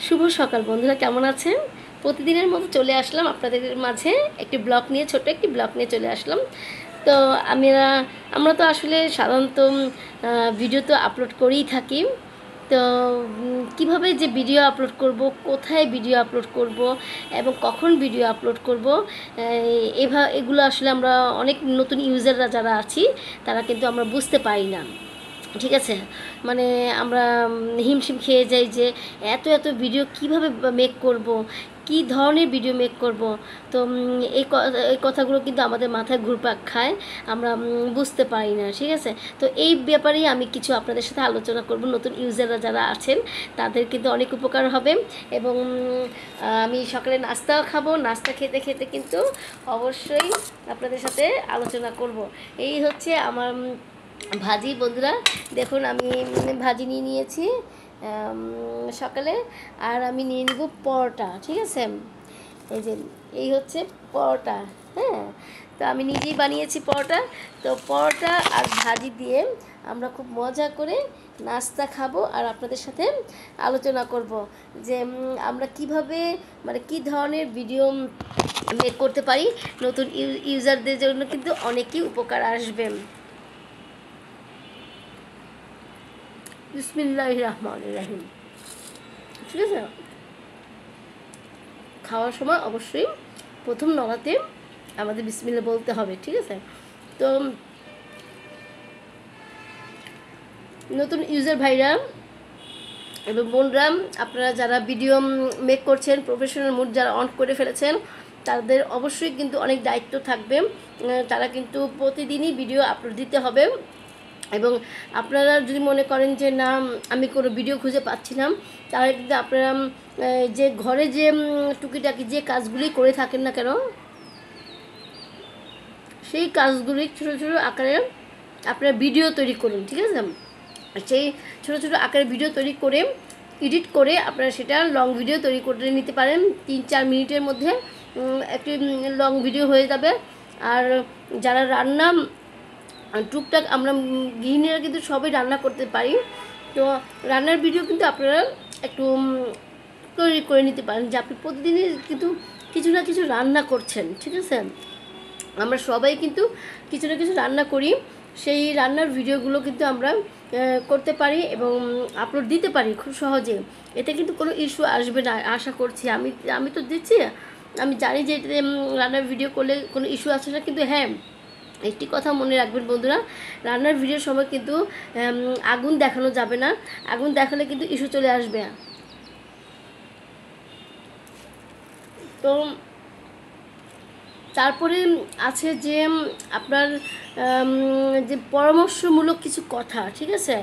শুভ সকাল বন্ধুরা, কেমন আছেন? প্রতিদিনের মতো চলে আসলাম আপনাদের মাঝে একটি ব্লগ নিয়ে, ছোট্ট একটি ব্লগ নিয়ে চলে আসলাম। তো আমরা তো আসলে সাধারণত ভিডিও তো আপলোড করেই থাকি। তো কিভাবে যে ভিডিও আপলোড করব, কোথায় ভিডিও আপলোড করব এবং কখন ভিডিও আপলোড করব, এগুলো আসলে আমরা অনেক নতুন ইউজাররা যারা আছি তারা কিন্তু আমরা বুঝতে পারি না। ঠিক আছে, মানে আমরা হিমশিম খেয়ে যাই যে এত এত ভিডিও কিভাবে মেক করব, কি ধরনের ভিডিও মেক করব। তো এই কথাগুলো কিন্তু আমাদের মাথায় ঘুরপাক খায়, আমরা বুঝতে পারি না। ঠিক আছে, তো এই ব্যাপারেই আমি কিছু আপনাদের সাথে আলোচনা করব। নতুন ইউজাররা যারা আছেন তাদের কিন্তু অনেক উপকার হবে। এবং আমি সকালে নাস্তাও খাবো, নাস্তা খেতে খেতে কিন্তু অবশ্যই আপনাদের সাথে আলোচনা করব। এই হচ্ছে আমার ভাজি। বন্ধুরা দেখুন, আমি ভাজি নিয়ে নিয়েছি সকালে, আর আমি নিয়ে নিব পরোটা। ঠিক আছে, এই হচ্ছে পরোটা। হ্যাঁ, তো আমি নিজেই বানিয়েছি পরোটা। তো পরোটা আর ভাজি দিয়ে আমরা খুব মজা করে নাস্তা খাবো, আর আপনাদের সাথে আলোচনা করব যে আমরা কিভাবে, মানে কী ধরনের ভিডিও মেক করতে পারি। নতুন ইউজারদের জন্য কিন্তু অনেকই উপকার আসবে। বিসমিল্লাহির রহমানির রহিম। ঠিক আছে, খাওয়ার সময় অবশ্যই প্রথম নড়াতে আমাদের বিসমিল্লাহ বলতে হবে। ঠিক আছে, তো নতুন ইউজার ভাইরা এবং বোনরা, আপনারা যারা ভিডিও মেক করছেন, প্রফেশনাল মুড যারা অন করে ফেলেছেন, তাদের অবশ্যই কিন্তু অনেক দায়িত্ব থাকবে। তারা কিন্তু প্রতিদিনই ভিডিও আপলোড দিতে হবে। এবং আপনারা যদি মনে করেন যে না, আমি কোনো ভিডিও খুঁজে পাচ্ছি না, তাহলে কিন্তু আপনারা যে ঘরে যে টুকিটাকি যে কাজগুলি করে থাকেন না কেন, সেই কাজগুলি ছোটো ছোটো আকারে আপনারা ভিডিও তৈরি করুন। ঠিক আছে, সেই ছোটো ছোটো আকারে ভিডিও তৈরি করে এডিট করে আপনারা সেটা লং ভিডিও তৈরি করে নিতে পারেন। 3-4 মিনিটের মধ্যে একটি লং ভিডিও হয়ে যাবে। আর যারা রান্না টুকটাক, আমরা গৃহিণীরা কিন্তু সবাই রান্না করতে পারি। তো রান্নার ভিডিও কিন্তু আপনারা একটু তৈরি করে নিতে পারেন, যে আপনি প্রতিদিনই কিন্তু কিছু না কিছু রান্না করছেন। ঠিক আছে, আমরা সবাই কিন্তু কিছু না কিছু রান্না করি। সেই রান্নার ভিডিওগুলো কিন্তু আমরা করতে পারি এবং আপলোড দিতে পারি খুব সহজে। এতে কিন্তু কোনো ইস্যু আসবে না আশা করছি। আমি তো দিচ্ছি, আমি জানি যে এটাতে রান্নার ভিডিও করলে কোনো ইস্যু আসে না। কিন্তু হ্যাঁ, একটি কথা মনে রাখবেন বন্ধুরা, রান্নার ভিডিওর সময় কিন্তু আগুন দেখানো যাবে না। আগুন দেখালে কিন্তু ইস্যু চলে আসবে। তো তারপরে আছে যে আপনার যে পরামর্শমূলক কিছু কথা। ঠিক আছে,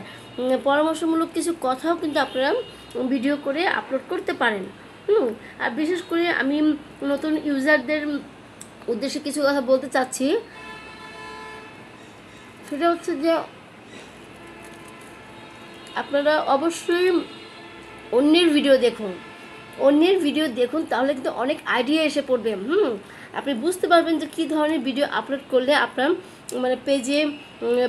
পরামর্শমূলক কিছু কথাও কিন্তু আপনারা ভিডিও করে আপলোড করতে পারেন। আর বিশেষ করে আমি নতুন ইউজারদের উদ্দেশ্যে কিছু কথা বলতে চাচ্ছি। সেটা হচ্ছে যে আপনারা অবশ্যই অন্যের ভিডিও দেখুন, তাহলে কিন্তু অনেক আইডিয়া এসে পড়বে। আপনি বুঝতে পারবেন যে কী ধরনের ভিডিও আপলোড করলে আপনার মানে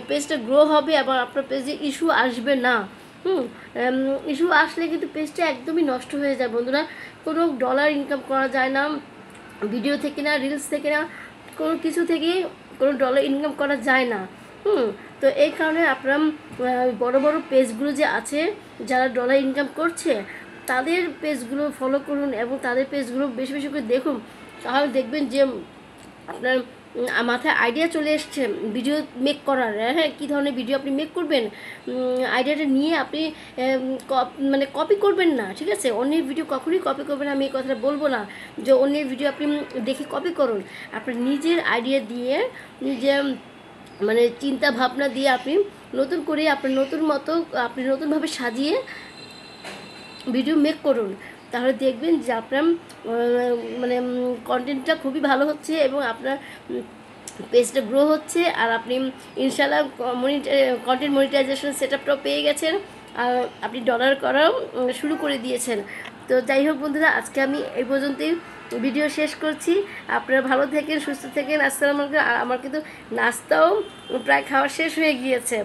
পেজটা গ্রো হবে এবং আপনার পেজে ইস্যু আসবে না। ইস্যু আসলে কিন্তু পেজটা একদমই নষ্ট হয়ে যায় বন্ধুরা। কোনো ডলার ইনকাম করা যায় না ভিডিও থেকে, না রিলস থেকে, না কোনো কিছু থেকেই কোনো ডলার ইনকাম করা যায় না। তো এই কারণে আপনারা বড় বড় পেজগুলো যে আছে, যারা ডলার ইনকাম করছে, তাদের পেজগুলো ফলো করুন এবং তাদের পেজগুলো বেশি বেশি করে দেখুন। তাহলে দেখবেন যে আপনার মাথায় আইডিয়া চলে এসছে ভিডিও মেক করার। হ্যাঁ, কী ধরনের ভিডিও আপনি মেক করবেন, আইডিয়াটা নিয়ে আপনি মানে কপি করবেন না। ঠিক আছে, অন্যের ভিডিও কখনোই কপি করবেন না। আমি এই কথাটা বলবো না যে অন্যের ভিডিও আপনি দেখে কপি করুন। আপনার নিজের আইডিয়া দিয়ে, নিজে মানে চিন্তা ভাবনা দিয়ে আপনি নতুন করে আপনার নতুন মতো আপনি নতুনভাবে সাজিয়ে ভিডিও মেক করুন। তাহলে দেখবেন যে আপনার মানে কন্টেন্টটা খুবই ভালো হচ্ছে এবং আপনার পেজটা গ্রো হচ্ছে। আর আপনি ইনশাআল্লাহ কন্টেন্ট মনিটাইজেশন সেটআপটাও পেয়ে গেছেন, আর আপনি ডলার করাও শুরু করে দিয়েছেন। তো যাই হোক বন্ধুরা, আজকে আমি এই পর্যন্তই ভিডিও শেষ করছি। আপনারা ভালো থাকেন, সুস্থ থাকেন। আসসালামু আলাইকুম। আর আমার কিন্তু নাস্তাও প্রায় খাওয়া শেষ হয়ে গিয়েছে।